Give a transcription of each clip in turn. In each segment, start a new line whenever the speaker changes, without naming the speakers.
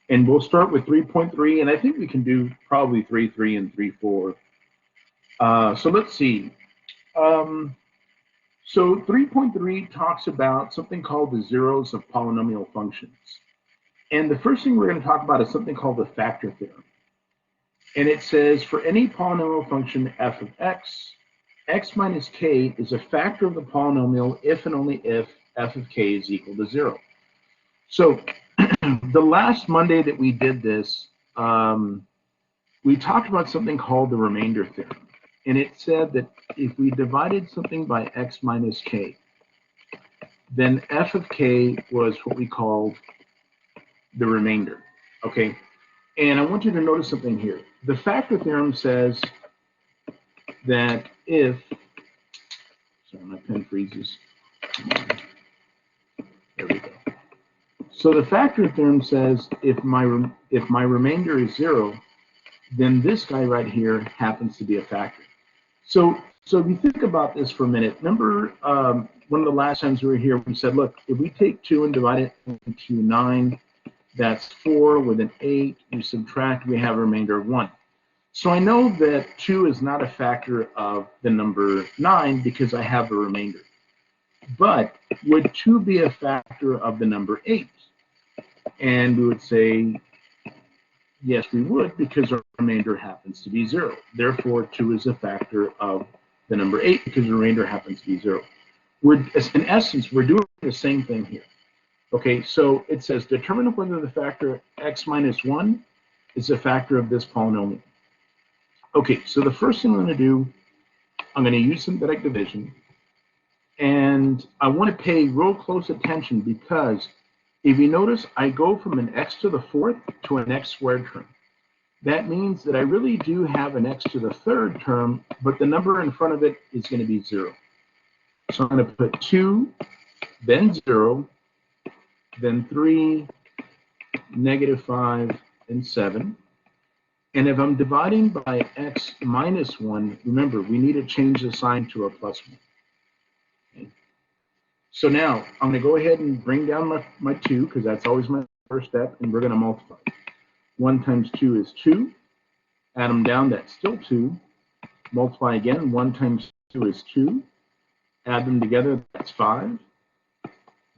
And we'll start with 3.3, and I think we can do probably 3.3 and 3.4. So let's see. Um, so 3.3 talks about something called the zeros of polynomial functions. And the first thing we're going to talk about is something called the factor theorem. And it says for any polynomial function f of x, x minus k is a factor of the polynomial if and only if f of k is equal to 0. So the last Monday that we did this, we talked about something called the remainder theorem. And it said that if we divided something by x minus k, then f of k was what we called the remainder. Okay, and I want you to notice something here. The factor theorem says that if, sorry, my pen freezes. There we go. So the factor theorem says if my remainder is 0, then this guy right here happens to be a factor. So if you think about this for a minute, remember one of the last times we were here, we said, look, if we take 2 and divide it into 9, that's 4 with an 8, we subtract, we have a remainder of 1. So I know that 2 is not a factor of the number 9 because I have a remainder. But would 2 be a factor of the number 8? And we would say, yes, we would, because our remainder happens to be 0. Therefore, 2 is a factor of the number 8 because the remainder happens to be 0. In essence, we're doing the same thing here. Okay, so it says determine whether the factor x minus 1 is a factor of this polynomial. Okay, so the first thing I'm going to do, I'm going to use synthetic division. And I want to pay real close attention because if you notice, I go from an x to the 4th to an x squared term. That means that I really do have an x to the 3rd term, but the number in front of it is going to be 0. So I'm going to put 2, then 0, then 3, -5, and 7. And if I'm dividing by x minus 1, remember, we need to change the sign to a plus 1. Okay. So now I'm going to go ahead and bring down my 2, because that's always my first step, and we're going to multiply. 1 times 2 is 2. Add them down, that's still 2. Multiply again, 1 times 2 is 2. Add them together, that's 5.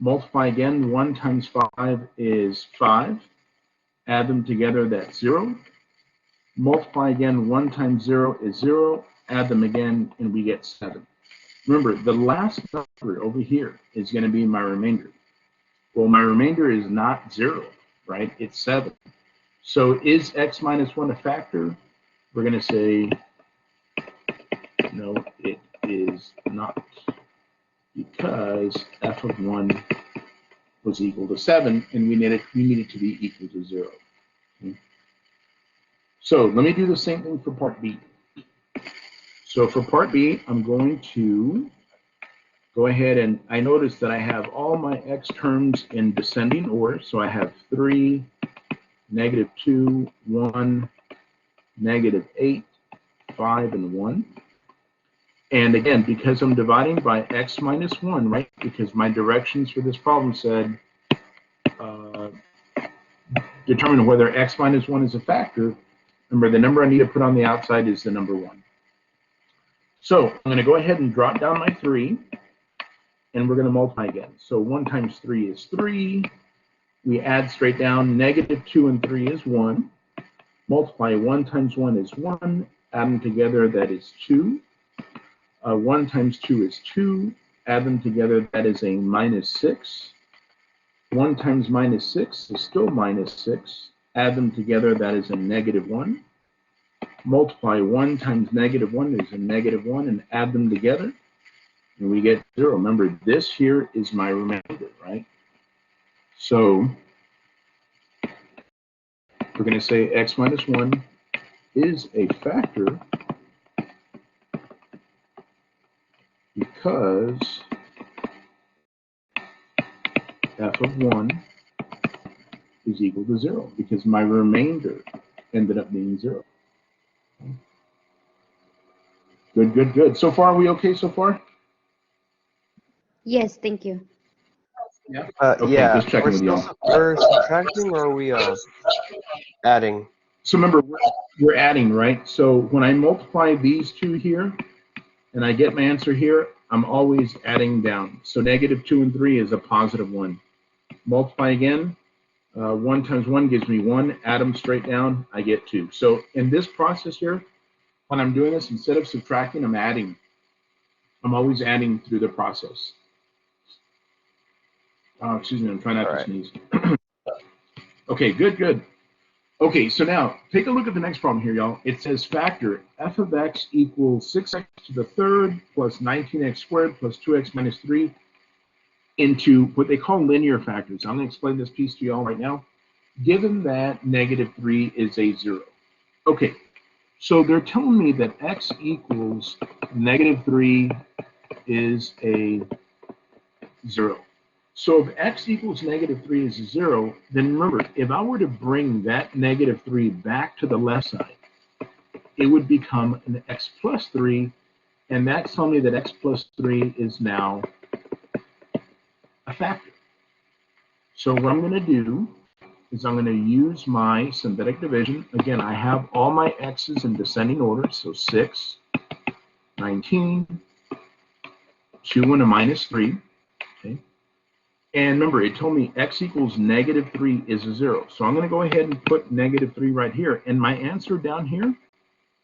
Multiply again, 1 times 5 is 5. Add them together, that's 0. Multiply again, 1 times 0 is 0. Add them again, and we get 7. Remember, the last number over here is going to be my remainder. Well, my remainder is not 0, right? It's 7. So is x minus 1 a factor? We're going to say, no, it is not, because f of 1 was equal to 7, and we need it to be equal to 0. Okay. So let me do the same thing for part B. So for part B, I'm going to go ahead and I notice that I have all my x terms in descending order. So I have 3, -2, 1, -8, 5, and 1. And again, because I'm dividing by x minus 1, right? Because my directions for this problem said determine whether x minus 1 is a factor. Remember, the number I need to put on the outside is the number 1. So I'm going to go ahead and drop down my 3, and we're going to multiply again. So 1 times 3 is 3. We add straight down, -2 and 3 is 1. Multiply 1 times 1 is 1. Add them together, that is 2. 1 times 2 is 2. Add them together, that is a -6. 1 times -6 is still -6. Add them together, that is a -1. Multiply 1 times -1 is a -1, and add them together, and we get 0. Remember, this here is my remainder, right? So we're going to say x minus 1 is a factor because f of 1 is equal to 0, because my remainder ended up being 0. Good, good, good. So far, are we okay so far?
Yes, thank you.
Yeah. Okay,
Yeah.
just checking with y'all.
We're subtracting or are we adding?
So remember, we're adding, right? So when I multiply these two here, and I get my answer here, I'm always adding down. So negative 2 and 3 is a positive 1. Multiply again. 1 times 1 gives me 1. Add them straight down, I get 2. So in this process here, when I'm doing this, instead of subtracting, I'm adding. I'm always adding through the process. Excuse me, I'm trying not to sneeze. Okay, good. Okay, so now take a look at the next problem here, y'all. It says factor f of x equals 6x to the third plus 19x squared plus 2x minus 3 into what they call linear factors. I'm going to explain this piece to y'all right now. Given that negative 3 is a 0. Okay, so they're telling me that x equals negative 3 is a 0. So if x equals negative 3 is a 0, then remember, if I were to bring that negative 3 back to the left side, it would become an x plus 3, and that's telling me that x plus 3 is now a factor. So what I'm going to do is I'm going to use my synthetic division. Again, I have all my x's in descending order, so 6, 19, 2 and a minus 3. Okay. And remember, it told me x equals negative 3 is a 0. So I'm going to go ahead and put negative 3 right here. And my answer down here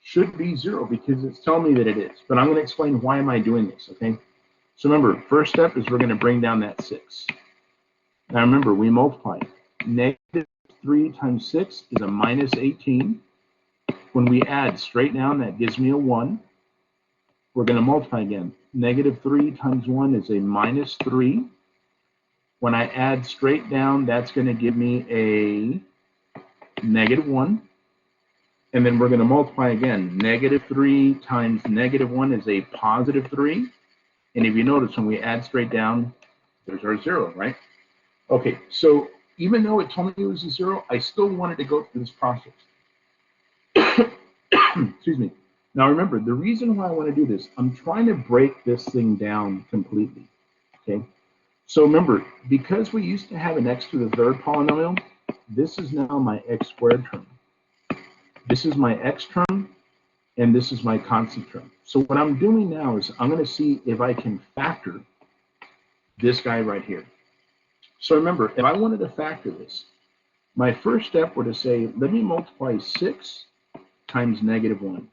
should be 0 because it's telling me that it is. But I'm going to explain why am I doing this, okay? So remember, first step is we're going to bring down that 6. Now remember, we multiply. Negative 3 times 6 is a minus 18. When we add straight down, that gives me a 1. We're going to multiply again. Negative 3 times 1 is a minus 3. When I add straight down, that's going to give me a negative 1. And then we're going to multiply again. Negative 3 times negative 1 is a positive 3. And if you notice, when we add straight down, there's our 0, right? Okay, so even though it told me it was a 0, I still wanted to go through this process. Excuse me. Now remember, the reason why I want to do this, I'm trying to break this thing down completely, okay? So remember, because we used to have an x to the third polynomial, this is now my x squared term. This is my x term, and this is my constant term. So what I'm doing now is I'm going to see if I can factor this guy right here. So remember, if I wanted to factor this, my first step were to say, let me multiply 6 times negative 1.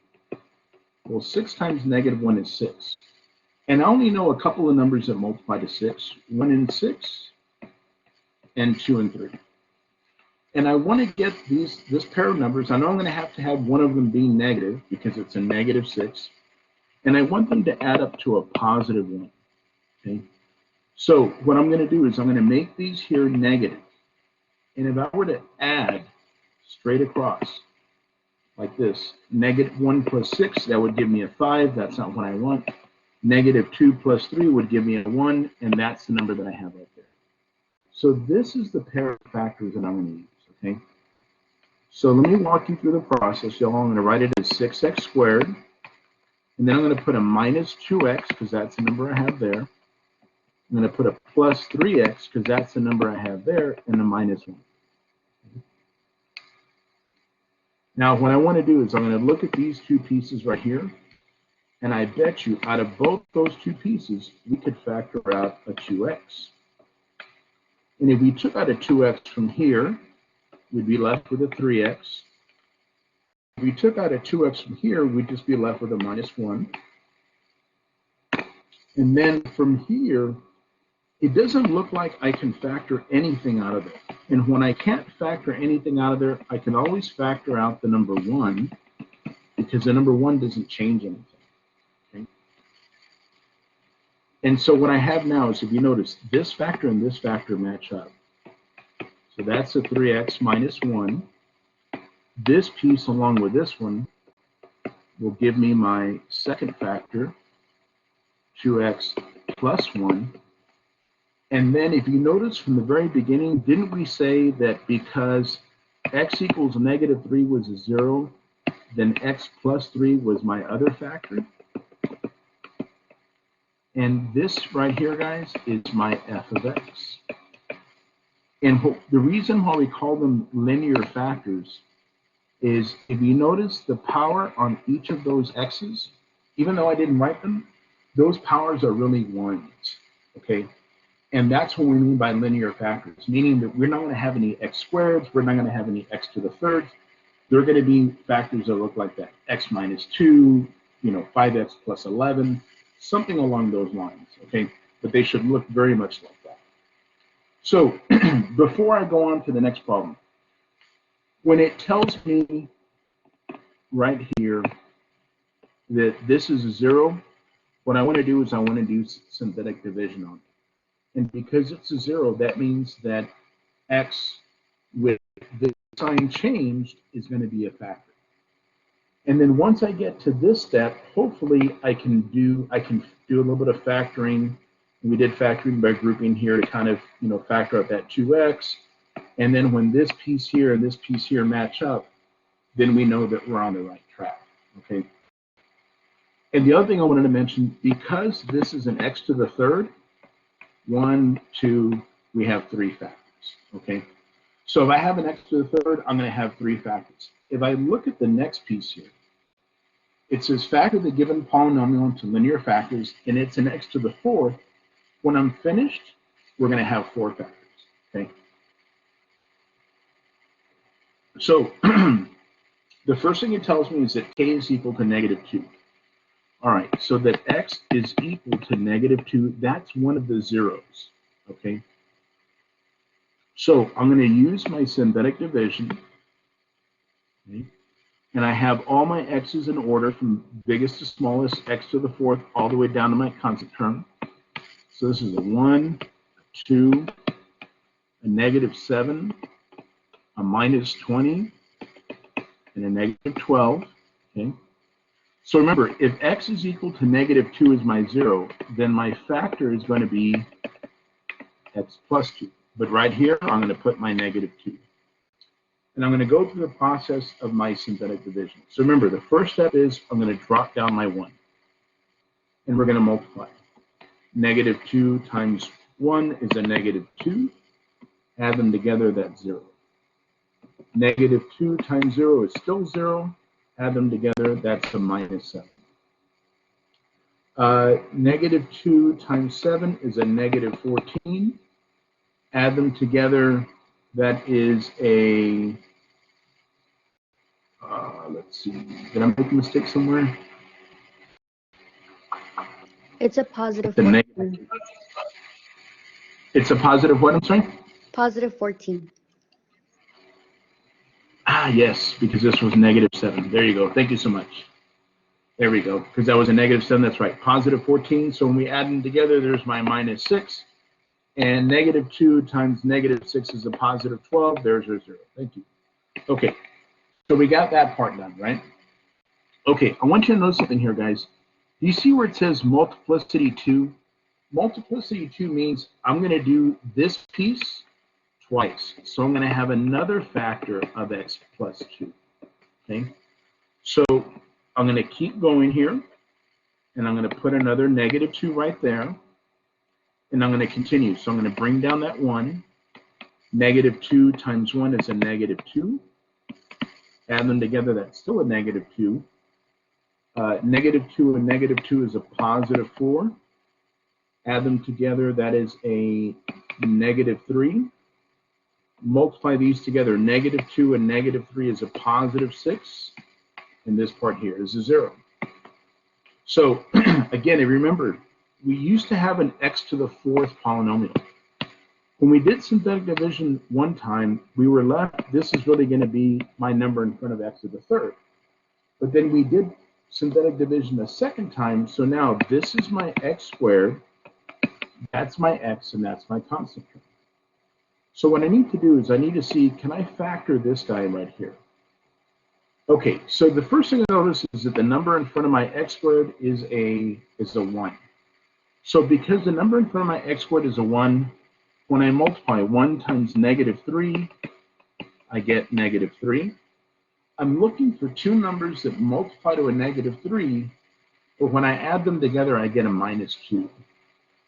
Well, 6 times negative 1 is 6. And I only know a couple of numbers that multiply to 6, 1 and 6, and 2 and 3. And I want to get this pair of numbers. I know I'm going to have one of them being negative because it's a negative 6. And I want them to add up to a positive 1. Okay? So what I'm going to do is I'm going to make these here negative. And if I were to add straight across like this, negative 1 plus 6, that would give me a 5. That's not what I want. Negative 2 plus 3 would give me a 1, and that's the number that I have right there. So this is the pair of factors that I'm going to use, okay? So let me walk you through the process, y'all. I'm going to write it as 6x squared, and then I'm going to put a minus 2x, because that's the number I have there. I'm going to put a plus 3x, because that's the number I have there, and a minus 1. Now, what I want to do is I'm going to look at these two pieces right here, and I bet you out of both those two pieces, we could factor out a 2x. And if we took out a 2x from here, we'd be left with a 3x. If we took out a 2x from here, we'd just be left with a minus 1. And then from here, it doesn't look like I can factor anything out of it. And when I can't factor anything out of there, I can always factor out the number 1, because the number 1 doesn't change anything. Okay? And so what I have now is, if you notice, this factor and this factor match up. So that's a 3x minus 1. This piece along with this one will give me my second factor, 2x plus 1. And then if you notice from the very beginning, didn't we say that because x equals negative 3 was a 0, then x plus 3 was my other factor? And this right here, guys, is my f of x. And the reason why we call them linear factors is if you notice the power on each of those x's, even though I didn't write them, those powers are really ones, okay? And that's what we mean by linear factors, meaning that we're not going to have any x squareds, we're not going to have any x to the third. They're going to be factors that look like that, x minus 2, 5x plus 11, something along those lines, okay? But they should look very much like that. So before I go on to the next problem, when it tells me right here that this is a 0, what I want to do is I want to do synthetic division on it. And because it's a 0, that means that x with the sign changed is going to be a factor. And then once I get to this step, hopefully I can do a little bit of factoring. We did factoring by grouping here to kind of factor out that 2x. And then when this piece here and this piece here match up, then we know that we're on the right track. Okay. And the other thing I wanted to mention, because this is an x to the third, 1, 2, we have 3 factors. Okay. So if I have an x to the third, I'm going to have 3 factors. If I look at the next piece here, it says factor the given polynomial into linear factors, and it's an x to the fourth. When I'm finished, we're going to have 4 factors. Okay. So the first thing it tells me is that k is equal to -2. All right, so that x is equal to -2, that's one of the zeros, okay? So I'm going to use my synthetic division, okay? And I have all my x's in order from biggest to smallest, x to the fourth, all the way down to my constant term. So this is a 1, a 2, a -7, a -20, and a -12, okay? So remember, if x is equal to -2 is my 0, then my factor is going to be x plus 2. But right here, I'm going to put my -2. And I'm going to go through the process of my synthetic division. So remember, the first step is I'm going to drop down my 1. And we're going to multiply. -2 times 1 is a -2. Add them together, that's 0. -2 times 0 is still 0. Add them together, that's a -7. -2 times 7 is a -14. Add them together, that is a, let's see, did I make a mistake somewhere?
It's a positive 14.
It's a positive what, I'm sorry?
Positive 14.
Ah, yes, because this was -7. There you go. Thank you so much. There we go. Because that was a -7. That's right. Positive 14. So when we add them together, there's my -6. And -2 times -6 is a positive 12. There's our 0. Thank you. Okay. So we got that part done, right? Okay. I want you to notice something here, guys. Do you see where it says multiplicity 2? Multiplicity 2 means I'm going to do this piece twice. So I'm going to have another factor of x plus 2. Okay. So I'm going to keep going here, and I'm going to put another -2 right there, and I'm going to continue. So I'm going to bring down that 1. -2 times 1 is a -2. Add them together, that's still a -2. -2 and -2 is a positive 4. Add them together, that is a -3. Multiply these together, -2 and -3 is a positive 6. And this part here is a 0. So again, remember, we used to have an x to the fourth polynomial. When we did synthetic division one time, we were left, this is really going to be my number in front of x to the third. But then we did synthetic division a second time, so now this is my x squared, that's my x, and that's my constant term. So what I need to do is I need to see, can I factor this guy right here? Okay, so the first thing I notice is that the number in front of my x squared is a 1. So because the number in front of my x squared is a 1, when I multiply 1 times -3, I get -3. I'm looking for two numbers that multiply to a -3, but when I add them together, I get a -2.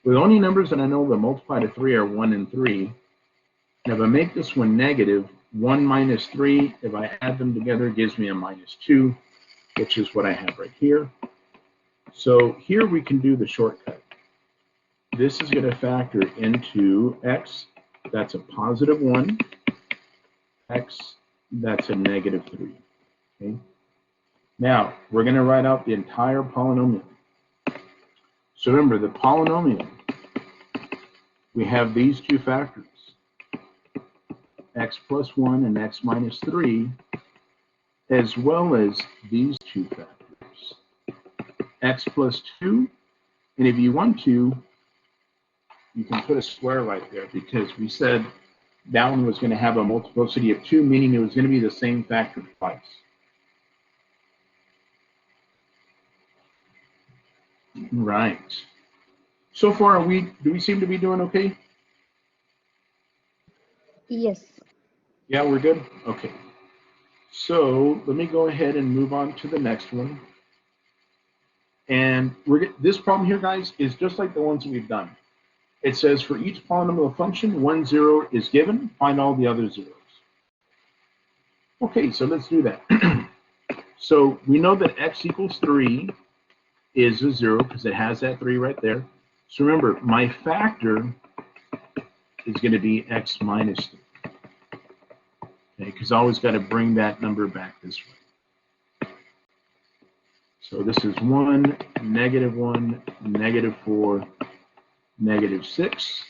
The only numbers that I know that multiply to 3 are 1 and 3. Now, if I make this one negative, 1 minus 3, if I add them together, gives me a minus 2, which is what I have right here. So here we can do the shortcut. This is going to factor into x, that's a positive 1, x, that's a negative 3. Okay? Now, we're going to write out the entire polynomial. So remember, the polynomial, we have these two factors, x plus 1 and x minus 3, as well as these two factors, x plus 2, and if you want to, you can put a square right there because we said that one was going to have a multiplicity of 2, meaning it was going to be the same factor twice. Right. So far, do we seem to be doing okay?
Yes.
Yeah, we're good? Okay. So let me go ahead and move on to the next one. And this problem here, guys, is just like the ones we've done. It says for each polynomial function, 1 0 is given, find all the other zeros. Okay, so let's do that. So we know that x equals 3 is a 0 because it has that 3 right there. So remember, my factor is going to be x minus 3. Okay, because I always got to bring that number back this way. So this is 1, negative 1, negative 4, negative 6.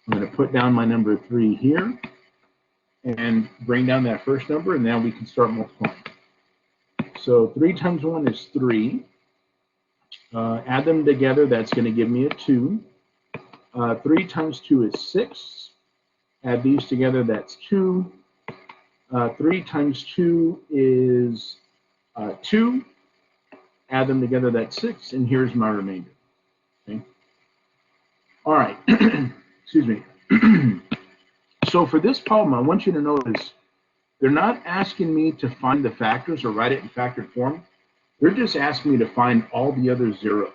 I'm going to put down my number 3 here and bring down that first number, and now we can start multiplying. So 3 times 1 is 3. Add them together, that's going to give me a 2. 3 times 2 is 6. Add these together, that's 2. 3 times 2 is 2. Add them together, that's 6. And here's my remainder. Okay. All right. Excuse me. So for this problem, I want you to notice they're not asking me to find the factors or write it in factored form. They're just asking me to find all the other zeros.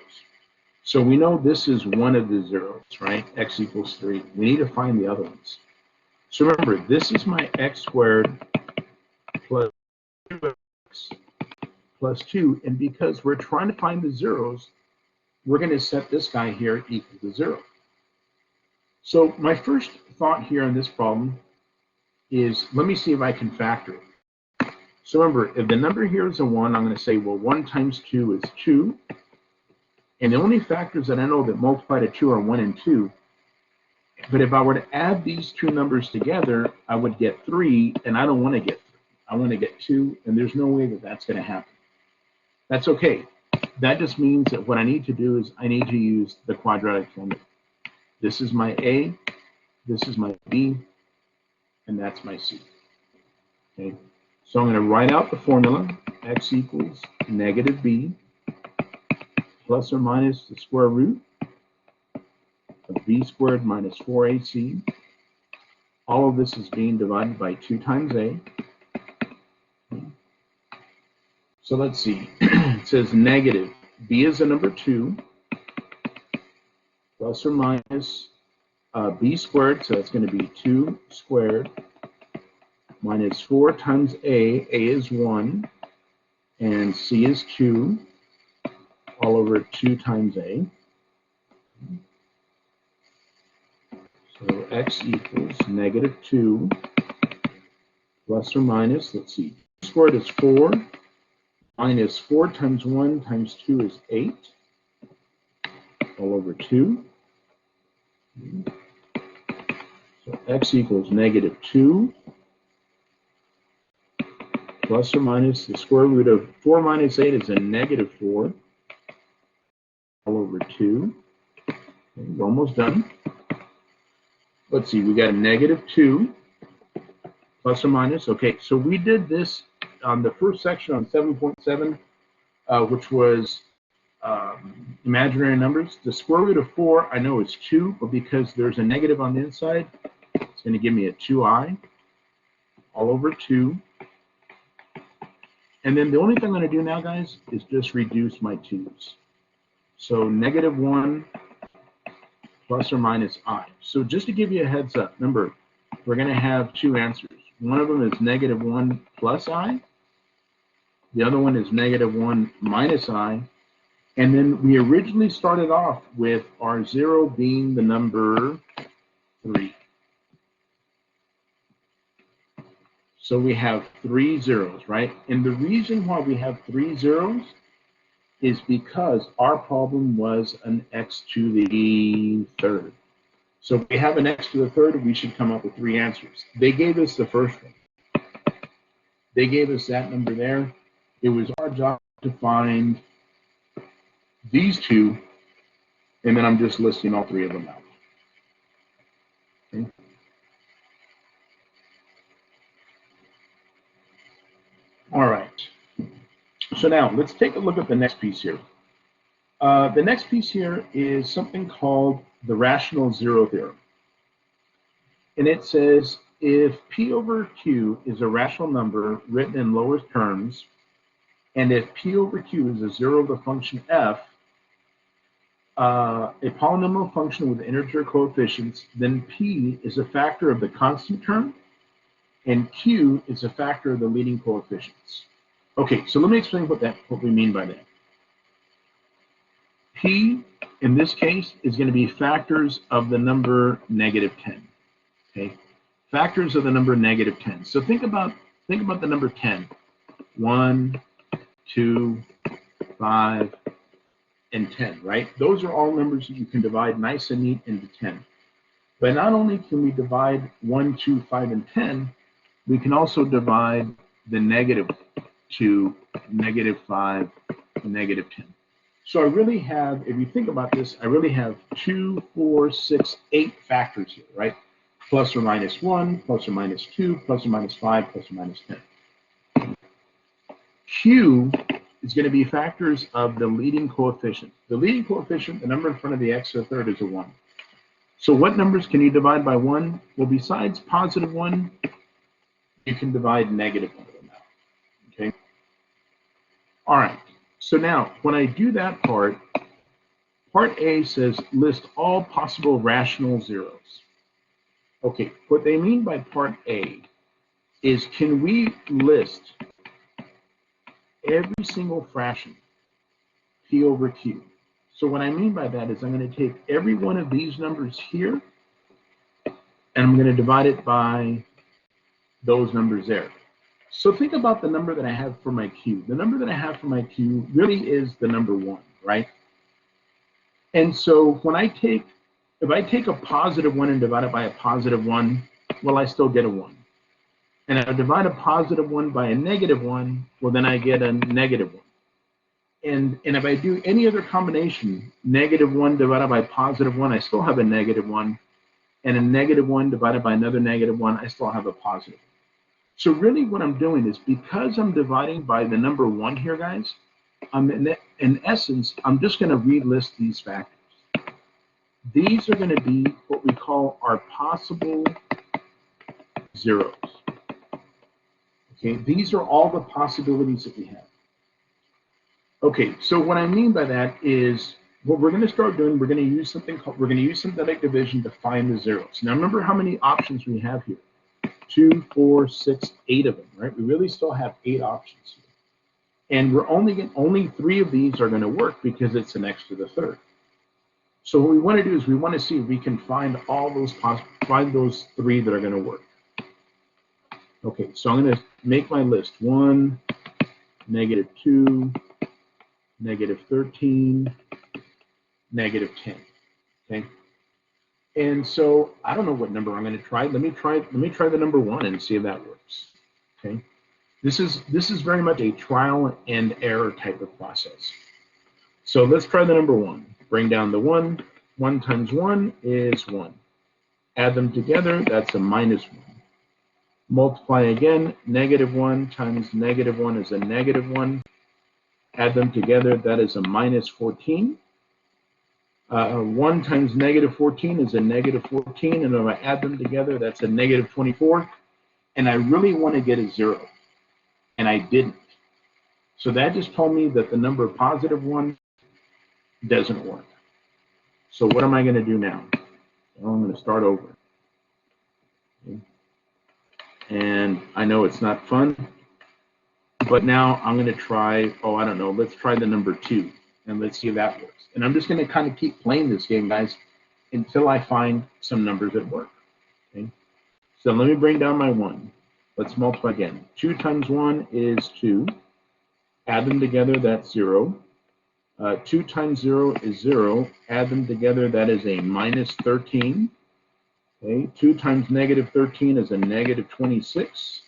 So we know this is one of the zeros, right? X equals 3. We need to find the other ones. So remember, this is my x squared plus 2x plus 2. And because we're trying to find the zeros, we're going to set this guy here equal to 0. So my first thought here in this problem is, let me see if I can factor it. So remember, if the number here is a 1, I'm going to say, well, 1 times 2 is 2. And the only factors that I know that multiply to 2 are 1 and 2. But if I were to add these two numbers together, I would get 3, and I don't want to get 3. I want to get 2, and there's no way that that's going to happen. That's okay. That just means that what I need to do is I need to use the quadratic formula. This is my A, this is my B, and that's my C. Okay. So I'm going to write out the formula, x equals negative b plus or minus the square root of b squared minus 4ac. All of this is being divided by 2 times a. So let's see. It says negative. B is a number 2 plus or minus b squared, so that's going to be 2 squared minus 4 times a is 1, and c is 2, all over 2 times a. So x equals negative 2 plus or minus, let's see, squared is 4, minus 4 times 1 times 2 is 8, all over 2. So x equals negative 2 plus or minus the square root of 4 minus 8 is a negative 4, all over 2. Okay, we're almost done. Let's see, we got a negative 2 plus or minus. Okay, so we did this on the first section on 7.7, which was imaginary numbers. The square root of 4, I know is 2, but because there's a negative on the inside, it's going to give me a 2i all over 2. And then the only thing I'm going to do now, guys, is just reduce my 2's. So negative 1 plus or minus I. So just to give you a heads up, remember, we're going to have two answers. One of them is -1 plus I. The other one is -1 minus I. And then we originally started off with our 0 being the number 3. So we have 3 zeros, right? And the reason why we have 3 zeros is because our problem was an x to the third. So if we have an x to the third, we should come up with 3 answers. They gave us the first one. They gave us that number there. It was our job to find these two, and then I'm just listing all 3 of them out. Okay. All right. So now let's take a look at the next piece here. The next piece here is something called the rational zero theorem. And it says if P over Q is a rational number written in lower terms, and if P over Q is a zero of the function f, a polynomial function with integer coefficients, then P is a factor of the constant term, and Q is a factor of the leading coefficients. Okay, so let me explain what we mean by that. P, in this case, is going to be factors of the number -10. Okay, factors of the number -10. So think about the number 10. 1, 2, 5, and 10, right? Those are all numbers that you can divide nice and neat into 10. But not only can we divide 1, 2, 5, and 10, we can also divide the negative to -5, -10. So I really have, if you think about this, I really have 2, 4, 6, 8 factors here, right? Plus or minus 1, plus or minus 2, plus or minus 5, plus or minus 10. Q is going to be factors of the leading coefficient. The leading coefficient, the number in front of the x to the third, is a 1. So what numbers can you divide by 1? Well, besides +1, you can divide -1 of them out. Okay. All right. So now, when I do that part A says list all possible rational zeros. Okay, what they mean by part A is, can we list every single fraction, P over Q? So what I mean by that is I'm going to take every one of these numbers here, and I'm going to divide it by those numbers there. So think about the number that I have for my Q. The number that I have for my Q really is the number 1, right? And so when if I take a +1 and divide it by a +1, well, I still get a 1. And if I divide a +1 by a -1, well, then I get a -1. And if I do any other combination, -1 divided by +1, I still have a -1. And a -1 divided by another -1, I still have a +1. So really what I'm doing is, because I'm dividing by the number 1 here, guys, in essence, I'm just going to relist these factors. These are going to be what we call our possible zeros. Okay, these are all the possibilities that we have. Okay, so what I mean by that is, what we're going to start doing, we're going to use synthetic division to find the zeros. Now remember how many options we have here. 2, 4, 6, 8 of them, right? We really still have 8 options here. And we're only 3 of these are going to work because it's an x to the third. So what we want to do is we want to see if we can find all those those 3 that are going to work. Okay, so I'm going to make my list. 1, -2, -13, -10. Okay. And so I don't know what number I'm going to try. Let me try the number 1 and see if that works. Okay. This is very much a trial and error type of process. So let's try the number 1. Bring down the 1. 1 times 1 is 1. Add them together, that's a -1. Multiply again, -1 times -1 is a -1. Add them together, that is a -14. 1 times -14 is a -14, and if I add them together, that's a -24. And I really want to get a 0, and I didn't. So that just told me that the number +1 doesn't work. So what am I going to do now? Well, I'm going to start over. Okay. And I know it's not fun, but now I'm going to try, oh, I don't know, let's try the number 2, and let's see if that works. And I'm just going to kind of keep playing this game, guys, until I find some numbers that work. Okay. So let me bring down my 1. Let's multiply again. 2 times 1 is 2. Add them together, that's 0. 2 times 0 is 0. Add them together, that is a minus 13. Okay. 2 times negative 13 is a negative 26.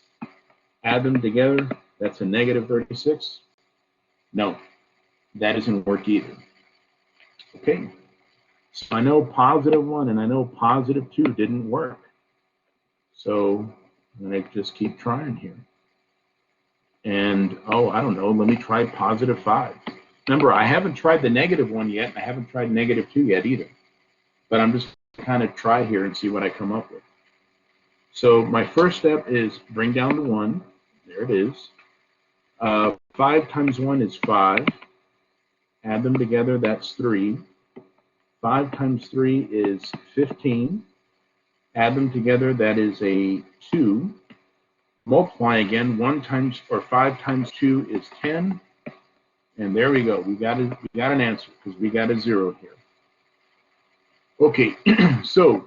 Add them together, that's a negative 36. No, that doesn't work either. Okay. So I know positive 1 and I know positive 2 didn't work. So I'm going to just keep trying here. And, oh, I don't know, let me try positive 5. Remember, I haven't tried the negative 1 yet. I haven't tried negative 2 yet either. But I'm just kind of try here and see what I come up with. So my first step is bring down the 1. There it is. 5 times 1 is 5. Add them together, that's 3. 5 times 3 is 15. Add them together, that is a 2. Multiply again, 5 times 2 is 10. And there we go. We got an answer because we got a 0 here. Okay, so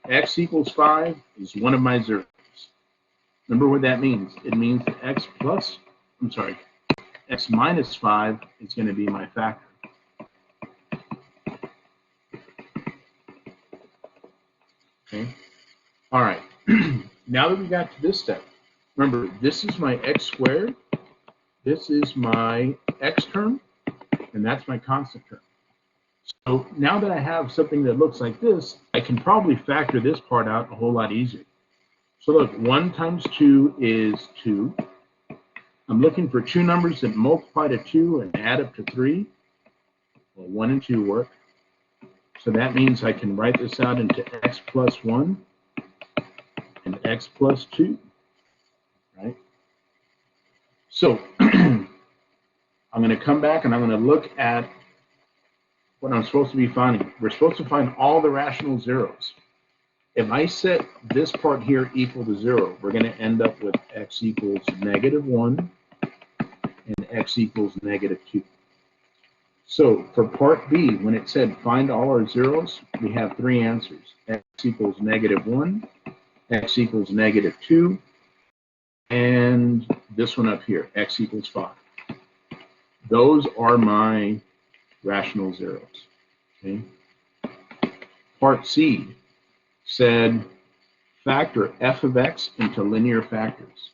x equals 5 is one of my zeros. Remember what that means? It means that x minus 5 is going to be my factor. Okay. All right. Now that we got to this step, remember, this is my x squared, this is my x term, and that's my constant term. So now that I have something that looks like this, I can probably factor this part out a whole lot easier. So look, 1 times 2 is 2. I'm looking for 2 numbers that multiply to 2 and add up to 3. Well, 1 and 2 work. So that means I can write this out into x plus 1 and x plus 2, right? So I'm going to come back and I'm going to look at what I'm supposed to be finding. We're supposed to find all the rational zeros. If I set this part here equal to 0, we're going to end up with x equals negative 1 and x equals negative 2. So for part B, when it said find all our zeros, we have 3 answers. X equals negative 1, x equals negative 2, and this one up here, x equals 5. Those are my rational zeros. Okay. Part C said factor f of x into linear factors.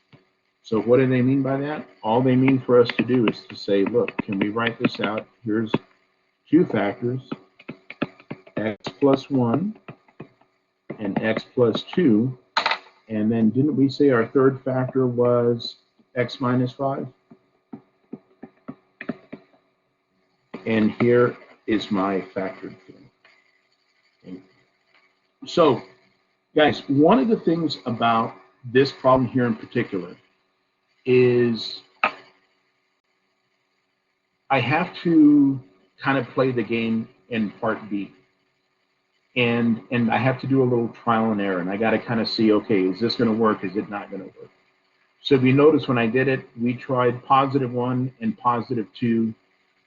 So what do they mean by that? All they mean for us to do is to say, look, can we write this out? Here's 2 factors, x plus 1 and x plus 2. And then didn't we say our third factor was x minus 5? And here is my factored form. Okay. So, guys, one of the things about this problem here in particular is I have to kind of play the game in part B. And I have to do a little trial and error. And I got to kind of see, okay, is this going to work? Is it not going to work? So if you notice when I did it, we tried positive 1 and positive 2.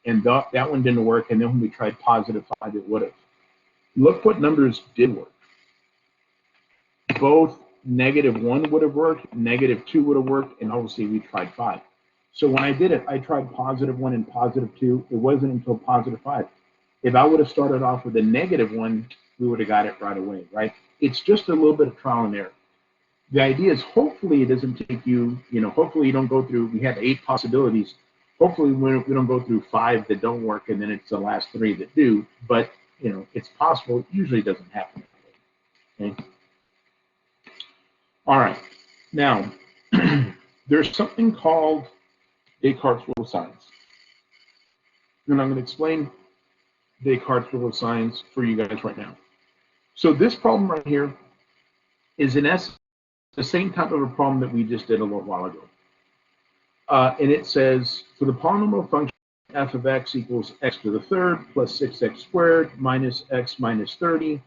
And that one didn't work. And then when we tried positive 5, it would have. Look what numbers did work. Both negative 1 would have worked, negative 2 would have worked, and obviously we tried 5. So when I did it, I tried positive 1 and positive 2. It wasn't until positive 5. If I would have started off with a negative 1, we would have got it right away, right? It's just a little bit of trial and error. The idea is hopefully it doesn't take you, hopefully you don't go through, we have 8 possibilities. Hopefully we don't go through 5 that don't work and then it's the last 3 that do, but it's possible. It usually doesn't happen that way, okay? All right, now there's something called Descartes' rule of signs. And I'm going to explain Descartes' rule of signs for you guys right now. So this problem right here is in essence the same type of a problem that we just did a little while ago. And it says for the polynomial function f of x equals x to the third plus 6x squared minus x minus 30,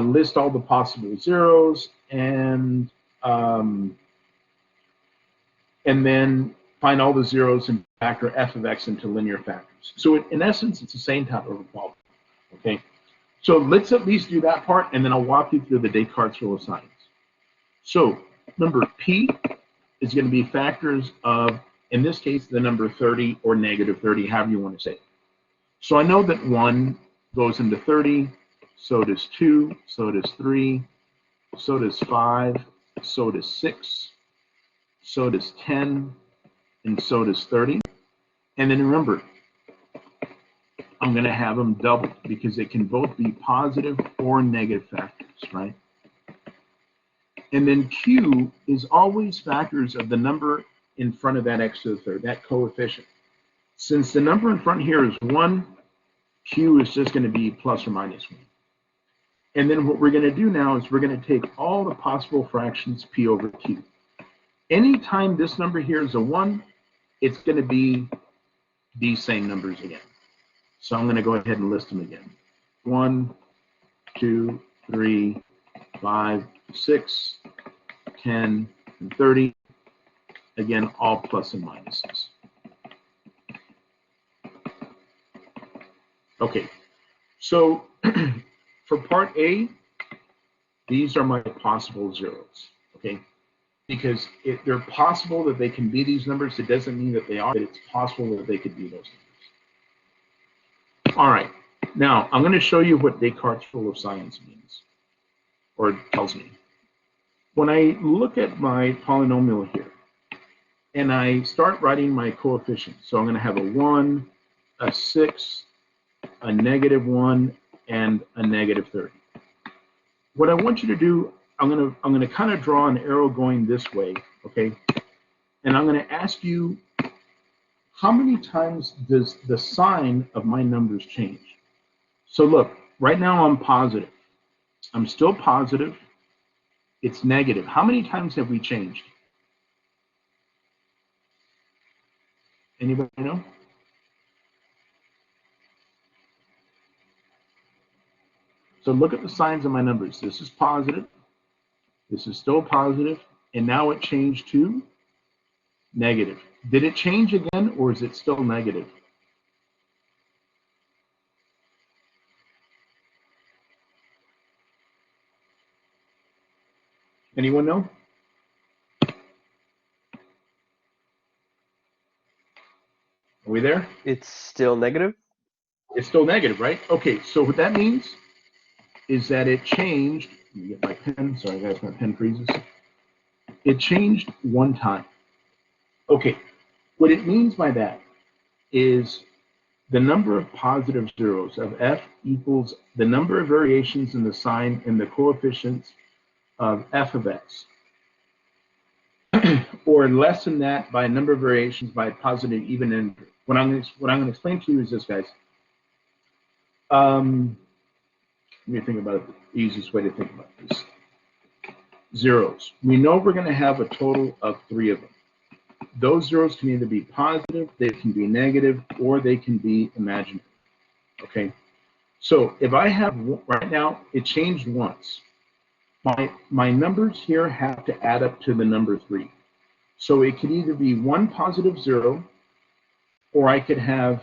list all the possible zeros and then find all the zeros and factor f of x into linear factors. So in essence, it's the same type of a problem, okay? So let's at least do that part, and then I'll walk you through the Descartes rule of signs. So remember, P is going to be factors of, in this case, the number 30 or negative 30, however you want to say it. So I know that 1 goes into 30, so does 2, so does 3, so does 5, so does 6, so does 10, and so does 30. And then remember, I'm going to have them doubled because they can both be positive or negative factors, right? And then Q is always factors of the number in front of that x to the third, that coefficient. Since the number in front here is 1, Q is just going to be plus or minus 1. And then what we're going to do now is we're going to take all the possible fractions P over Q. Anytime this number here is a 1, it's going to be these same numbers again. So I'm going to go ahead and list them again. 1, 2, 3, 5, 6, 10, and 30. Again, all plus and minuses. Okay, so for part A, these are my possible zeros, okay? Because if they're possible that they can be these numbers, it doesn't mean that they are, but it's possible that they could be those numbers. All right, now I'm going to show you what Descartes' rule of signs means, or tells me. When I look at my polynomial here, and I start writing my coefficients, so I'm going to have a 1, a 6, a negative 1, and a negative 30. What I want you to do, I'm going to kind of draw an arrow going this way, okay? And I'm going to ask you, how many times does the sign of my numbers change? So look, right now I'm positive. I'm still positive. It's negative. How many times have we changed? Anybody know? So look at the signs of my numbers. This is positive. This is still positive. And now it changed to negative. Did it change again, or is it still negative? Anyone know? Are we there?
It's still negative?
It's still negative, right? Okay, so what that means is that it changed. Let me get my pen. Sorry, guys, my pen freezes. It changed one time. Okay, what it means by that is the number of positive zeros of f equals the number of variations in the sign and the coefficients of f of x, or less than that by a number of variations by a positive even integer. What I'm going to explain to you is this, guys. Let me think about it, the easiest way to think about this. Zeros. We know we're going to have a total of 3 of them. Those zeros can either be positive, they can be negative, or they can be imaginary. Okay? So if I have, right now, it changed once. My numbers here have to add up to the number 3. So it could either be 1 positive 0, or I could have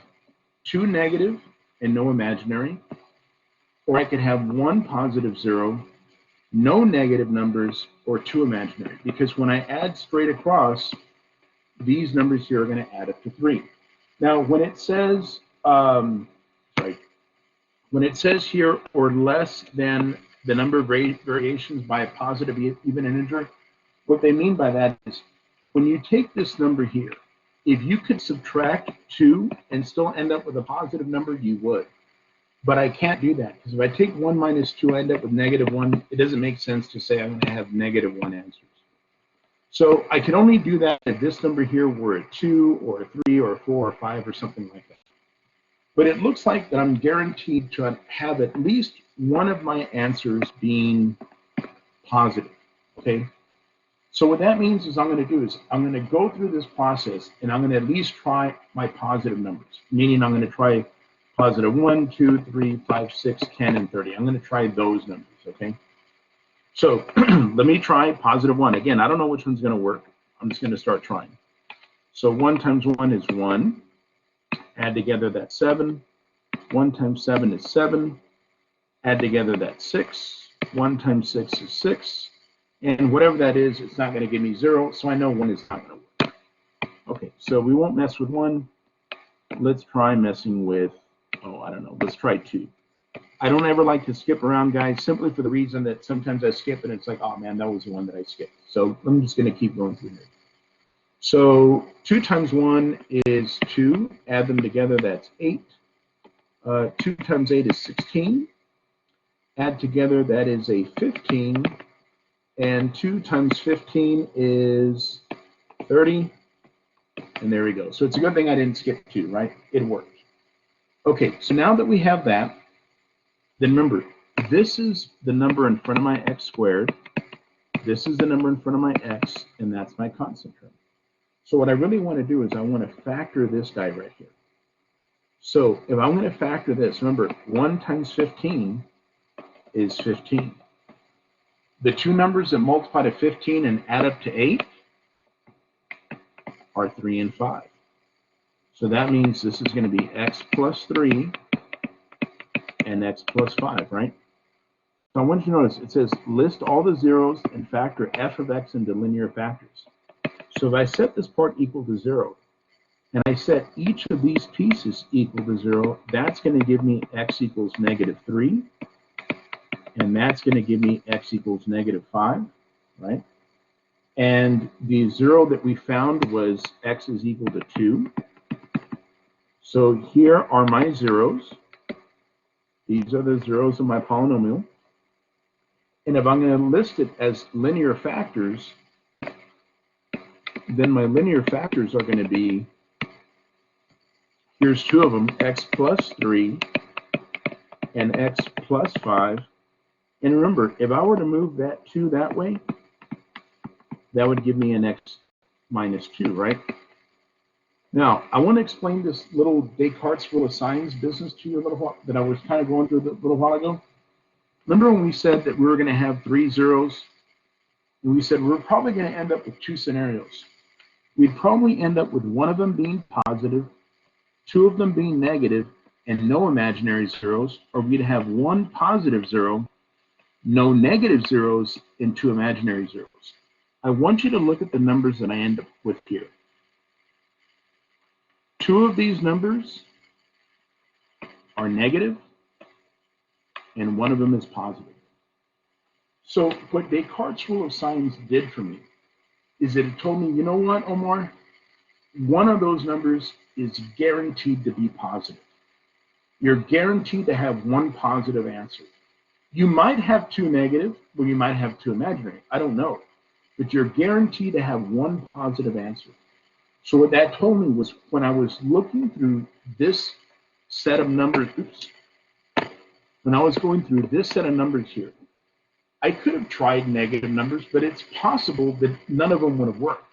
2 negative and no imaginary, or I could have 1 positive 0, no negative numbers, or 2 imaginary. Because when I add straight across, these numbers here are going to add up to 3. Now, when it says, when it says here, or less than the number of variations by a positive even integer, what they mean by that is, when you take this number here, if you could subtract 2 and still end up with a positive number, you would. But I can't do that, because if I take 1 minus 2, I end up with negative 1. It doesn't make sense to say I'm going to have negative 1 answers. So I can only do that if this number here were a 2 or a 3 or a 4 or 5 or something like that. But it looks like that I'm guaranteed to have at least one of my answers being positive, okay? So what that means is I'm going to do is I'm going to go through this process, and I'm going to at least try my positive numbers, meaning I'm going to try positive 1, 2, 3, 5, 6, 10, and 30. I'm going to try those numbers, okay? So let me try positive 1. Again, I don't know which one's going to work. I'm just going to start trying. So 1 times 1 is 1. Add together, that's 7. 1 times 7 is 7. Add together, that's 6. 1 times 6 is 6. And whatever that is, it's not going to give me 0, so I know 1 is not going to work. Okay, so we won't mess with 1. Let's try messing with, oh, I don't know. Let's try 2. I don't ever like to skip around, guys, simply for the reason that sometimes I skip and it's like, oh, man, that was the one that I skipped. So I'm just going to keep going through here. So 2 times 1 is 2. Add them together, that's 8. 2 times 8 is 16. Add together, that is a 15. And 2 times 15 is 30. And there we go. So it's a good thing I didn't skip 2, right? It worked. Okay, so now that we have that, then remember, this is the number in front of my x squared. This is the number in front of my x, and that's my constant term. So what I really want to do is I want to factor this guy right here. So if I'm going to factor this, remember, 1 times 15 is 15. The two numbers that multiply to 15 and add up to 8 are 3 and 5. So that means this is going to be x plus 3 and x plus 5, right? So I want you to notice it says list all the zeros and factor f of x into linear factors. So if I set this part equal to 0, and I set each of these pieces equal to 0, that's going to give me x equals -3, and that's going to give me x equals -5, right? And the 0 that we found was x is equal to 2. So here are my zeros. These are the zeros of my polynomial. And if I'm going to list it as linear factors, then my linear factors are going to be, here's 2 of them, x plus 3 and x plus 5. And remember, if I were to move that 2 that way, that would give me an x minus 2, right? Now, I want to explain this little Descartes rule of signs business to you a little while, that I was kind of going through a little while ago. Remember when we said that we were going to have 3 zeros? And we said we're probably going to end up with 2 scenarios. We'd probably end up with one of them being positive, 2 of them being negative, and no imaginary zeros, or we'd have 1 positive 0, no negative zeros, and 2 imaginary zeros. I want you to look at the numbers that I end up with here. 2 of these numbers are negative, and 1 of them is positive. So what Descartes' rule of signs did for me is that it told me, you know what, Omar? One of those numbers is guaranteed to be positive. You're guaranteed to have 1 positive answer. You might have 2 negative, or you might have 2 imaginary. I don't know. But you're guaranteed to have 1 positive answer. So what that told me was when I was looking through this set of numbers, when I was going through this set of numbers here, I could have tried negative numbers, but it's possible that none of them would have worked.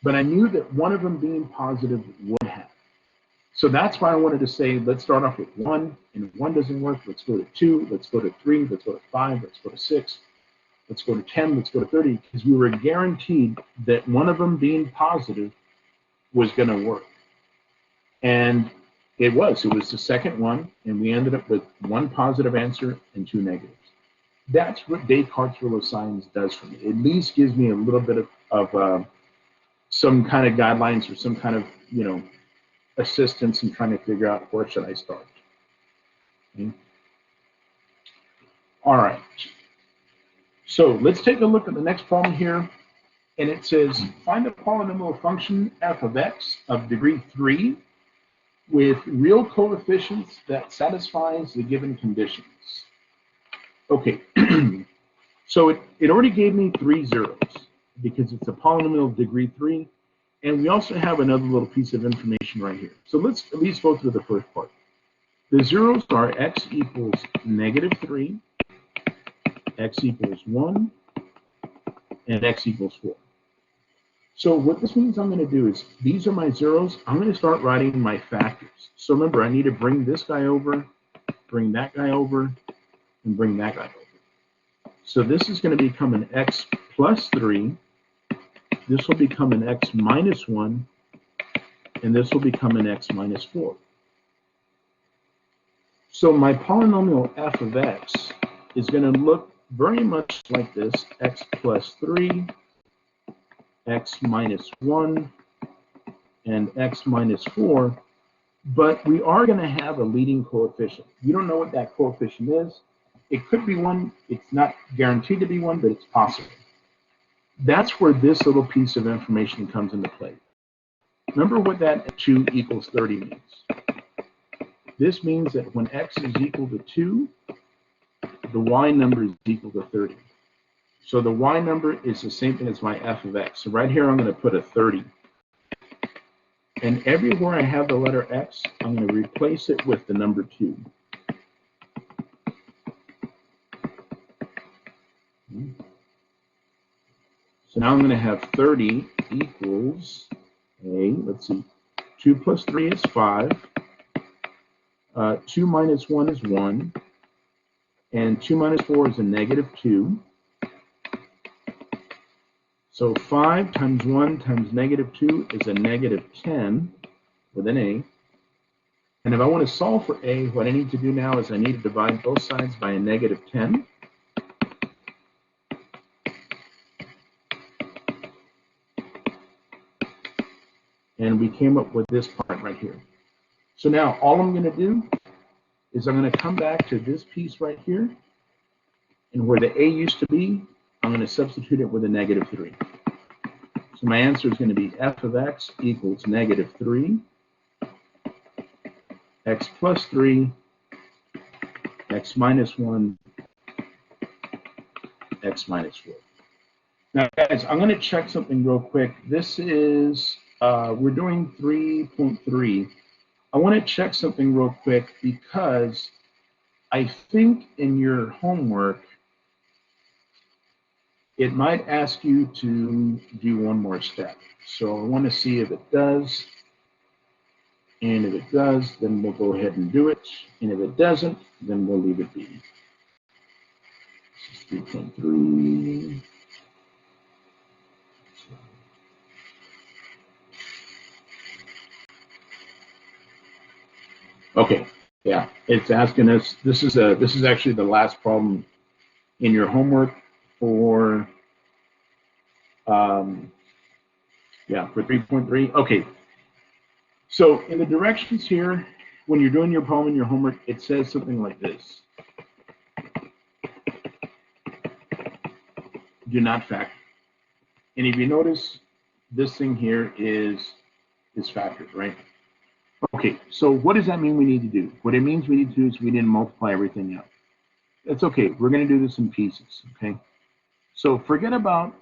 But I knew that one of them being positive would have. So that's why I wanted to say, let's start off with 1, and if 1 doesn't work, let's go to 2, let's go to 3, let's go to 5, let's go to 6, let's go to 10, let's go to 30, because we were guaranteed that one of them being positive was going to work. And it was the second one, and we ended up with 1 positive answer and 2 negatives. That's what Descartes' rule of signs does for me. It at least gives me a little bit of some kind of guidelines or some kind of, assistance in trying to figure out where should I start. Okay. All right. So let's take a look at the next problem here. And it says, find the polynomial function f of x of degree 3 with real coefficients that satisfies the given conditions. Okay, so it already gave me 3 zeros because it's a polynomial of degree 3. And we also have another little piece of information right here. So let's at least go through the first part. The zeros are x equals -3, x equals 1, and x equals 4. So what this means I'm going to do is, these are my zeros. I'm going to start writing my factors. So remember, I need to bring this guy over, bring that guy over, and bring that guy over. So this is going to become an x plus 3. This will become an x minus 1. And this will become an x minus 4. So my polynomial f of x is going to look very much like this: x plus 3, x minus 1, and x minus 4. But we are going to have a leading coefficient. You don't know what that coefficient is. It could be 1. It's not guaranteed to be 1, but it's possible. That's where this little piece of information comes into play. Remember what that 2 equals 30 means. This means that when x is equal to 2, the y number is equal to 30. So the y number is the same thing as my f of x. So right here, I'm going to put a 30. And everywhere I have the letter x, I'm going to replace it with the number 2. So now I'm going to have 30 equals let's see, 2 plus 3 is 5. 2 minus 1 is 1. And 2 minus 4 is a negative 2. So 5 times 1 times negative 2 is a negative 10 with an a. And if I want to solve for a, what I need to do now is I need to divide both sides by a negative 10. And we came up with this part right here. So now all I'm going to do is I'm going to come back to this piece right here. And where the a used to be, I'm going to substitute it with a negative 3. So my answer is going to be f of x equals negative 3, x plus 3, x minus 1, x minus 4. Now, guys, I'm going to check something real quick. This is, we're doing 3.3. I want to check something real quick because I think in your homework, it might ask you to do one more step. So I want to see if it does. And if it does, then we'll go ahead and do it. And if it doesn't, then we'll leave it be. This is 3.3. Okay, yeah, it's asking us. This is actually the last problem in your homework for for 3.3. Okay, so in the directions here, when you're doing your problem in your homework, it says something like this: do not factor. And if you notice, this thing here is factored, right? Okay, so what does that mean we need to do? What it means we need to do is we need to multiply everything out. That's okay. We're going to do this in pieces, okay? So forget about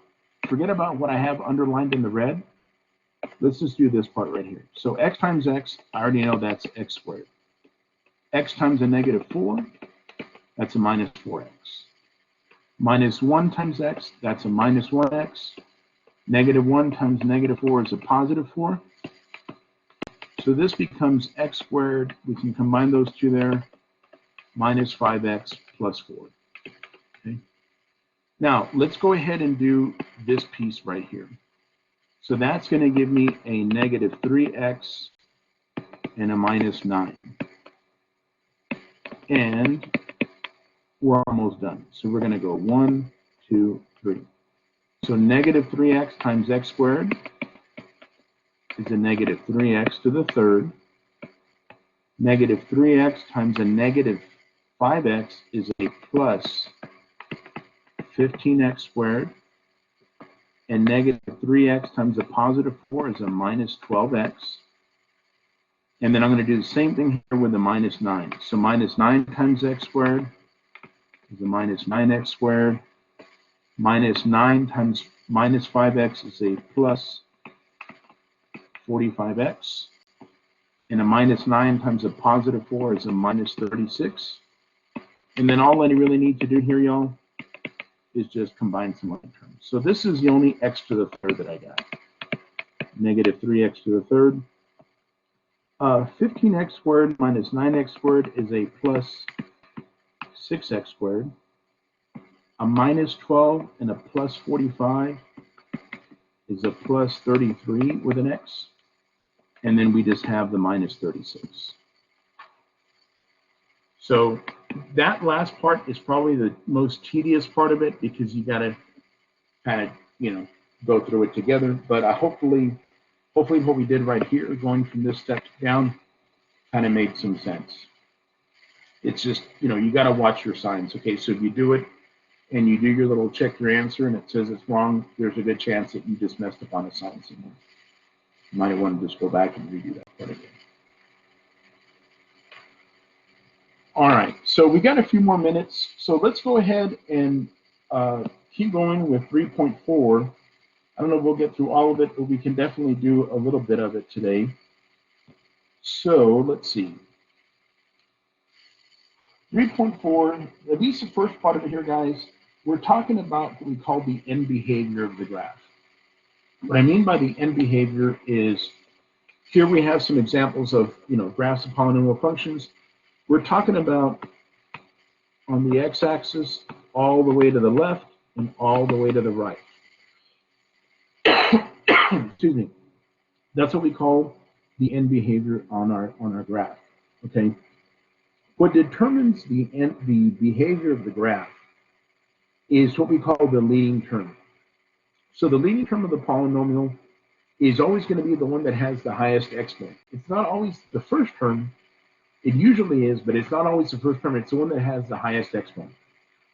what I have underlined in the red. Let's just do this part right here. So x times x, I already know that's x squared. X times a negative 4, that's a minus 4x. Minus 1 times x, that's a minus 1x. Negative 1 times negative 4 is a positive 4. So this becomes x squared. We can combine those two there. Minus 5x plus 4. Okay. Now, let's go ahead and do this piece right here. So that's going to give me a negative 3x and a minus 9. And we're almost done. So we're going to go 1, 2, 3. So negative 3x times x squared is a negative 3x to the third. Negative 3x times a negative 5x is a plus 15x squared. And negative 3x times a positive 4 is a minus 12x. And then I'm going to do the same thing here with the minus 9. So minus 9 times x squared is a minus 9x squared. Minus 9 times minus 5x is a plus 45x. And a minus 9 times a positive 4 is a minus 36. And then all I really need to do here, y'all, is just combine some other terms. So this is the only x to the third that I got. Negative 3x to the third. 15x squared minus 9x squared is a plus 6x squared. a minus 12 and a plus 45 is a plus 33 with an x. And then we just have the minus 36. So that last part is probably the most tedious part of it because you got to kind of, you know, go through it together. But hopefully what we did right here, going from this step down, kind of made some sense. It's just, you know, you got to watch your signs. Okay, so if you do it and you do your little check your answer and it says it's wrong, there's a good chance that you just messed up on a sign somewhere. You might want to just go back and redo that part again. All right, so we got a few more minutes. So let's go ahead and keep going with 3.4. I don't know if we'll get through all of it, but we can definitely do a little bit of it today. So let's see. 3.4, at least the first part of it here, guys, we're talking about what we call the end behavior of the graph. What I mean by the end behavior is, here we have some examples of, you know, graphs of polynomial functions. We're talking about on the x-axis all the way to the left and all the way to the right. Excuse me. That's what we call the end behavior on our graph. Okay. What determines the behavior of the graph is what we call the leading term. So the leading term of the polynomial is always going to be the one that has the highest exponent. It's not always the first term. It usually is, but it's not always the first term. It's the one that has the highest exponent.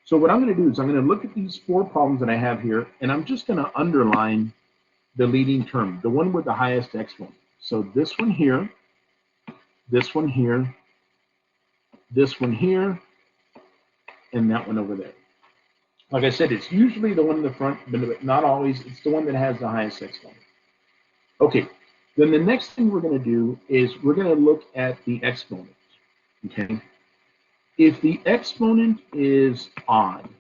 So what I'm going to do is I'm going to look at these four problems that I have here, and I'm just going to underline the leading term, the one with the highest exponent. So this one here, this one here, this one here, and that one over there. Like I said, it's usually the one in the front, but not always. It's the one that has the highest exponent. Okay, then the next thing we're going to do is we're going to look at the exponent. Okay, if the exponent is odd,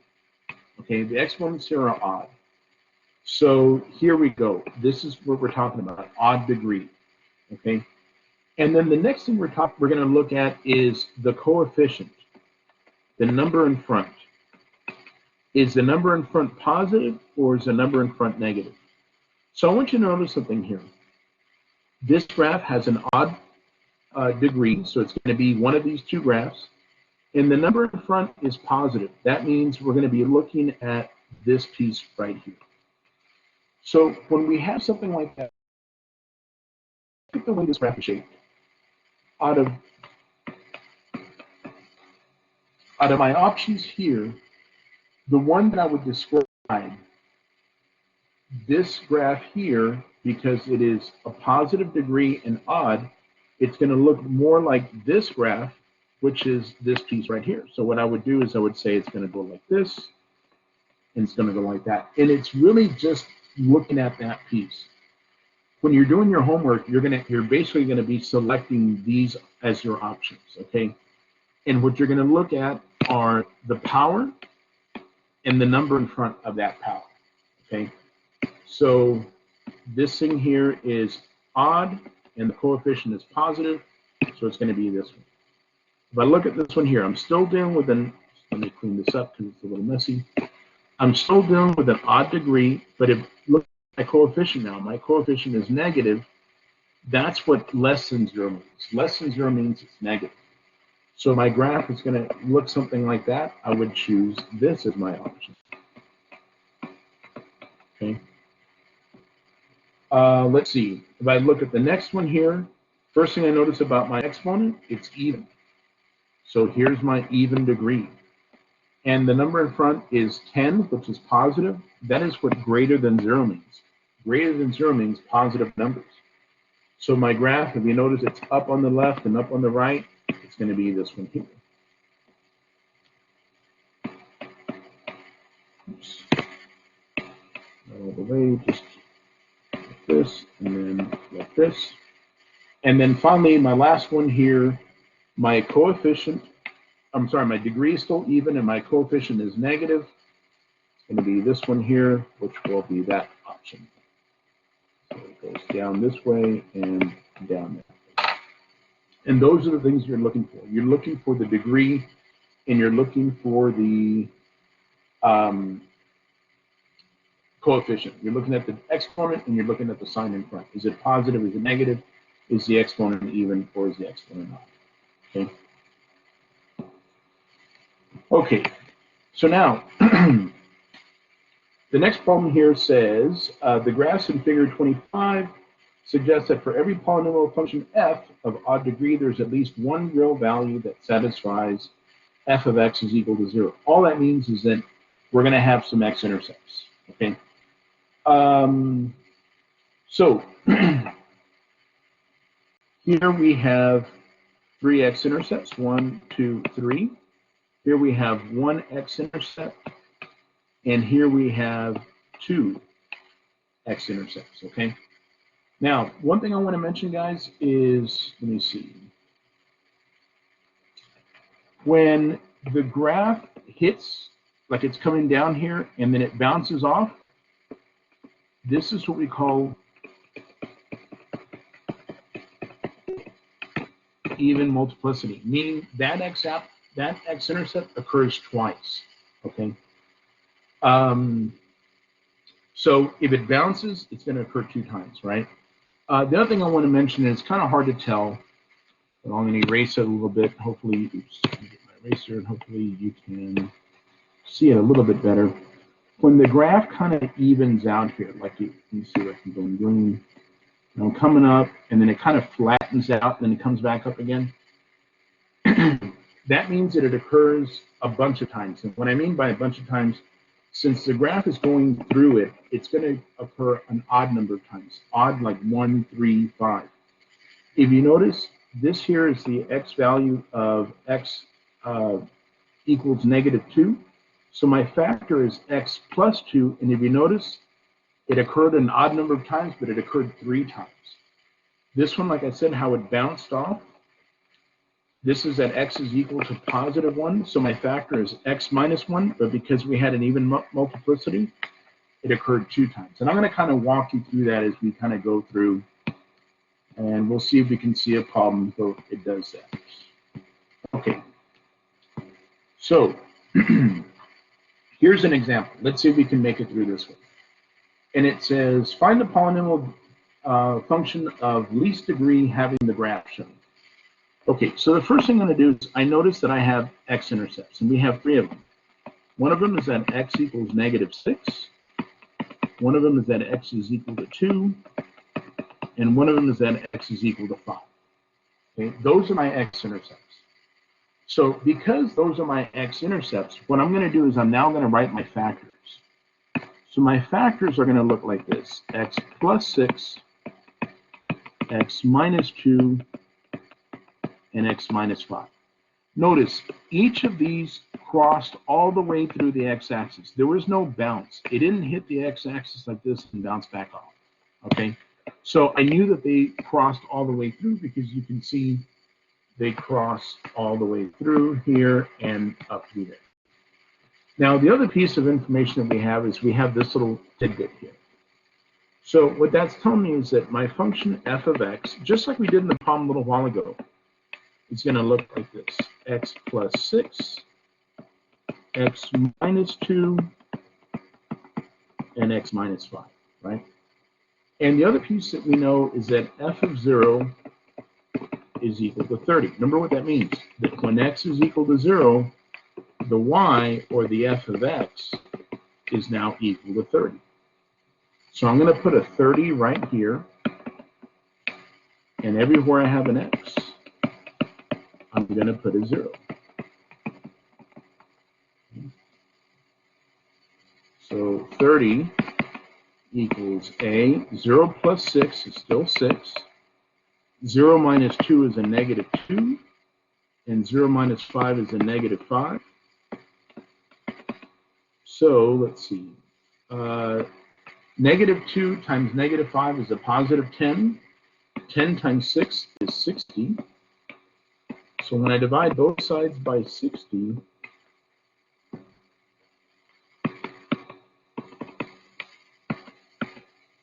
okay, the exponents here are odd. So here we go. This is what we're talking about, odd degree. Okay, and then the next thing we're going to look at is the coefficient, the number in front. Is the number in front positive or is the number in front negative? So I want you to notice something here. This graph has an odd degree, so it's going to be one of these two graphs, and the number in front is positive. That means we're going to be looking at this piece right here. So when we have something like that, look at the way this graph is shaped. Out of my options here, the one that I would describe, this graph here, because it is a positive degree and odd, it's going to look more like this graph, which is this piece right here. So what I would do is I would say it's going to go like this, and it's going to go like that. And it's really just looking at that piece. When you're doing your homework, you're basically going to be selecting these as your options, okay? And what you're going to look at are the power and the number in front of that power, okay? So this thing here is odd, and the coefficient is positive, so it's going to be this one. If I look at this one here, I'm still dealing with let me clean this up because it's a little messy. I'm still dealing with an odd degree, but if look at my coefficient now, my coefficient is negative. That's what less than 0 means. Less than 0 means it's negative. So my graph is going to look something like that. I would choose this as my option. Okay. Let's see. If I look at the next one here, first thing I notice about my exponent, it's even. So here's my even degree. And the number in front is 10, which is positive. That is what greater than 0 means. Greater than 0 means positive numbers. So my graph, if you notice, it's up on the left and up on the right. It's going to be this one here. Oops. All the way, just like this, and then like this. And then finally, my last one here, my coefficient, I'm sorry, my degree is still even and my coefficient is negative. It's going to be this one here, which will be that option. So it goes down this way and down there. And those are the things you're looking for. You're looking for the degree, and you're looking for the coefficient. You're looking at the exponent and you're looking at the sign in front. Is it positive? Is it negative? Is the exponent even, or is the exponent not? Okay. Okay. So now, the next problem here says the graphs in figure 25 suggest that for every polynomial function f of odd degree, there's at least one real value that satisfies f of x is equal to 0. All that means is that we're going to have some x-intercepts. Okay. So here we have 3 x-intercepts, 1, 2, 3. Here we have 1 x-intercept, and here we have 2 x-intercepts, okay? Now, one thing I want to mention, guys, is, let me see. When the graph hits, like it's coming down here, and then it bounces off, this is what we call even multiplicity, meaning that x-intercept occurs twice, okay? So if it bounces, it's going to occur 2 times, right? The other thing I want to mention is it's kind of hard to tell, but I'm going to erase it a little bit. Hopefully, oops, let me get my eraser, and hopefully you can see it a little bit better. When the graph kind of evens out here, like you can see what I'm doing, I'm coming up, and then it kind of flattens out, and then it comes back up again. That means that it occurs a bunch of times. And what I mean by a bunch of times, since the graph is going through it, it's going to occur an odd number of times. Odd like 1, 3, 5. If you notice, this here is the x value of x equals -2. So my factor is x plus 2. And if you notice, it occurred an odd number of times, but it occurred 3 times. This one, like I said, how it bounced off, this is that x is equal to +1, so my factor is x minus 1, but because we had an even multiplicity, it occurred 2 times. And I'm going to kind of walk you through that as we kind of go through, and we'll see if we can see a problem where it does that. Okay, so here's an example. Let's see if we can make it through this one. And it says, find the polynomial function of least degree having the graph shown. Okay, so the first thing I'm going to do is I notice that I have x-intercepts, and we have 3 of them. One of them is that x equals -6. One of them is that x is equal to 2. And one of them is that x is equal to 5. Okay, those are my x-intercepts. So because those are my x-intercepts, what I'm going to do is I'm now going to write my factors. So my factors are going to look like this: x plus 6, x minus 2, and x minus 5. Notice, each of these crossed all the way through the x-axis. There was no bounce. It didn't hit the x-axis like this and bounce back off, okay? So I knew that they crossed all the way through because you can see they cross all the way through here and up through there. Now, the other piece of information that we have is we have this little tidbit here. So what that's telling me is that my function f of x, just like we did in the problem a little while ago, it's going to look like this: x plus 6, x minus 2, and x minus 5, right? And the other piece that we know is that f of 0 is equal to 30. Remember what that means? That when x is equal to 0, the y, or the f of x, is now equal to 30. So I'm going to put a 30 right here, and everywhere I have an x, I'm going to put a 0. So 30 equals a 0 plus 6 is still 6. 0 minus 2 is a -2. And 0 minus 5 is a -5. So let's see. -2 times -5 is a +10. 10 times 6 is 60. So when I divide both sides by 60,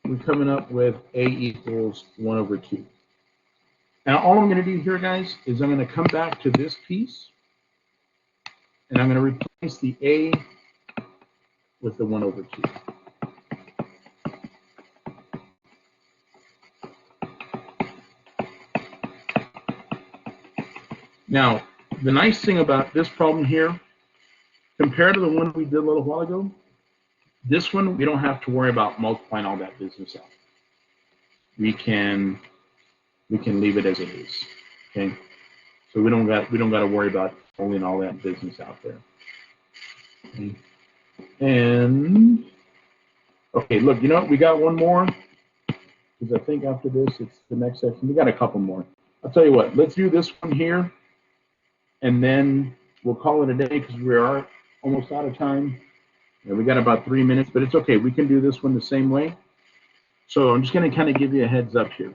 we're coming up with a equals 1/2. Now all I'm going to do here, guys, is I'm going to come back to this piece, and I'm going to replace the a with the 1 over 2. Now, the nice thing about this problem here, compared to the one we did a little while ago, this one we don't have to worry about multiplying all that business out. We can leave it as it is. Okay, so we don't got to worry about pulling all that business out there. Okay. And okay, look, you know what? We got one more, because I think after this it's the next section. We got a couple more. I'll tell you what. Let's do this one here, and then we'll call it a day because we are almost out of time. Yeah, we got about 3 minutes, but it's okay. We can do this one the same way. So I'm just going to kind of give you a heads up here.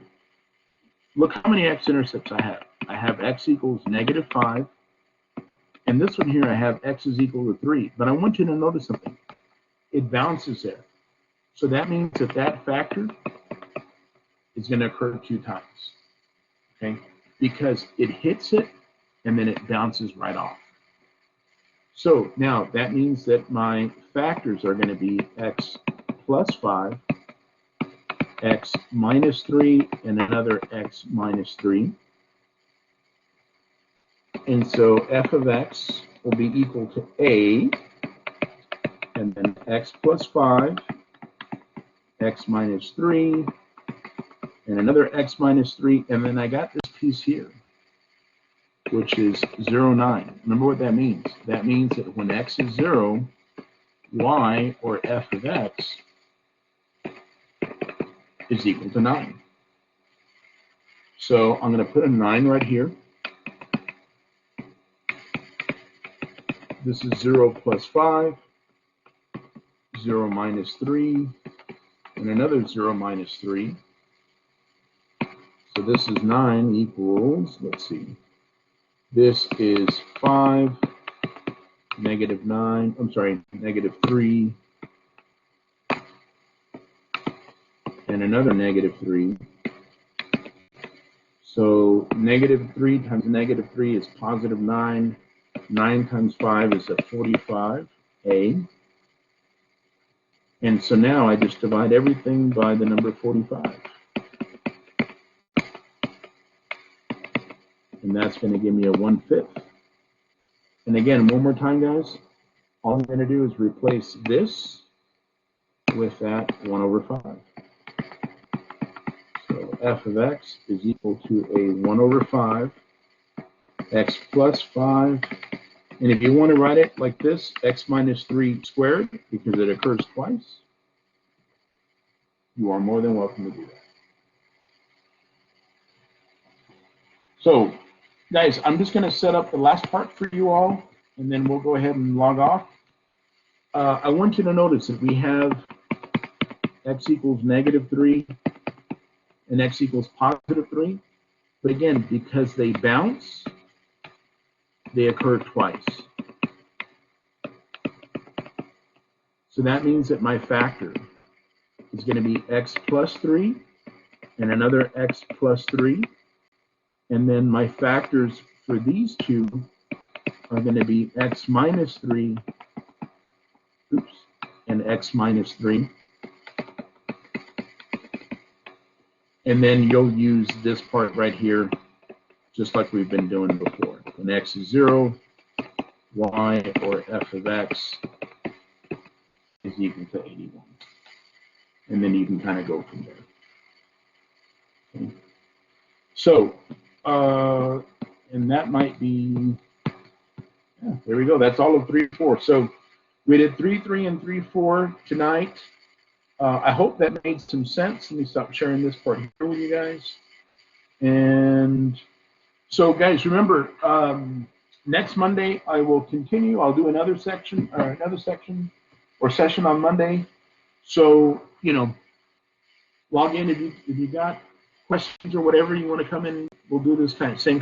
Look how many x-intercepts I have. I have x equals -5. And this one here, I have x is equal to 3. But I want you to notice something. It bounces there. So that means that that factor is going to occur 2 times. Okay? Because it hits it, and then it bounces right off. So now that means that my factors are going to be x plus 5, x minus 3, and another x minus 3. And so f of x will be equal to a, and then x plus 5, x minus 3, and another x minus 3, and then I got this piece here, which is 0, 9. Remember what that means? That means that when x is 0, y, or f of x, is equal to 9. So I'm going to put a 9 right here. This is 0 plus 5, 0 minus 3, and another 0 minus 3. So this is 9 equals, let's see, this is 5, -9, I'm sorry, -3, and another -3. So -3 times -3 is +9. 9 times 5 is a 45a. And so now I just divide everything by the number 45. And that's going to give me a 1/5. And again, one more time, guys, all I'm going to do is replace this with that 1 over 5. So f of x is equal to a 1 over 5, x plus 5, and if you want to write it like this, x minus 3 squared, because it occurs twice, you are more than welcome to do that. So, guys, I'm just going to set up the last part for you all, and then we'll go ahead and log off. I want you to notice that we have x equals -3 and x equals +3. But again, because they bounce, they occur twice. So that means that my factor is going to be x plus 3 and another x plus 3. And then my factors for these two are going to be x minus 3, and x minus 3. And then you'll use this part right here, just like we've been doing before. When x is 0, y, or f of x is equal to 81. And then you can kind of go from there. Okay. So, and that might be, yeah, there we go. That's all of 3, 4. So we did 3, 3, and 3, 4 tonight. I hope that made some sense. Let me stop sharing this part here with you guys. And so, guys, remember, next Monday I will continue. I'll do another section or session on Monday. So, you know, log in if you got questions or whatever you want to come in. We'll do this kind of same